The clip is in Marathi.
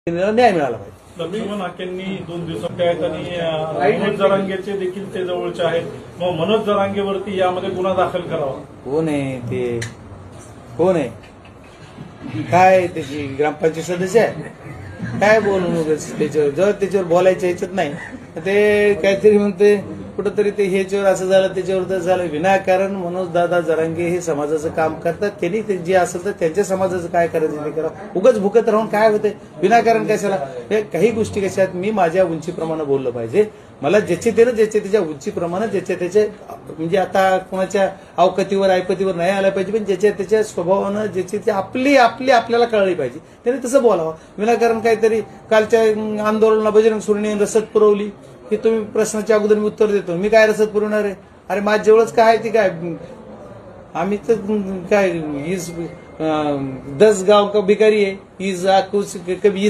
न्याय मिळाला पाहिजे. लक्ष्मण हाकेंनी 2 दिवसात आहेत आणि मनोज जरांगेचे देखील ते जवळचे आहेत. मग मनोज जरांगेवरती यामध्ये गुन्हा दाखल करावा. कोण आहे ते? कोण आहे? काय त्याची ग्रामपंचायत सदस्य आहे? काय बोलून त्याच्यावर जर त्याच्यावर बोलायचं ह्याच्यात नाही ते काहीतरी म्हणते कुठंतरी ते ह्याच्यावर असं झालं त्याच्यावर तर झालं. विनाकारण मनोज दादा जरांगे हे समाजाचं काम करतात. त्यांनी जे असेल तर त्यांच्या समाजाचं काय करायचं ते करा. उगाच भुकत राहून काय होते विनाकारण कशाला. हे काही गोष्टी कशा आहेत मी माझ्या उंचीप्रमाणे बोललं पाहिजे. मला ज्याचे त्याच्या उंचीप्रमाणे ज्याच्या त्याच्या म्हणजे आता कोणाच्या अवकतीवर ऐपतीवर नाही आला पाहिजे पण ज्याच्या त्याच्या स्वभावानं ज्याची आपली आपल्याला कळली पाहिजे त्याने तसं बोलावं. विनाकारण काहीतरी कालच्या आंदोलनाला बजरंग सोनवणे रसद पुरवली की तुम्ही प्रश्नाच्या अगोदर मी उत्तर देतो. मी काय रसद पुरवणार आहे? अरे माझ्याजवळच काय ती काय आम्ही तर काय 10 गाव का भिकारी आहे. कभी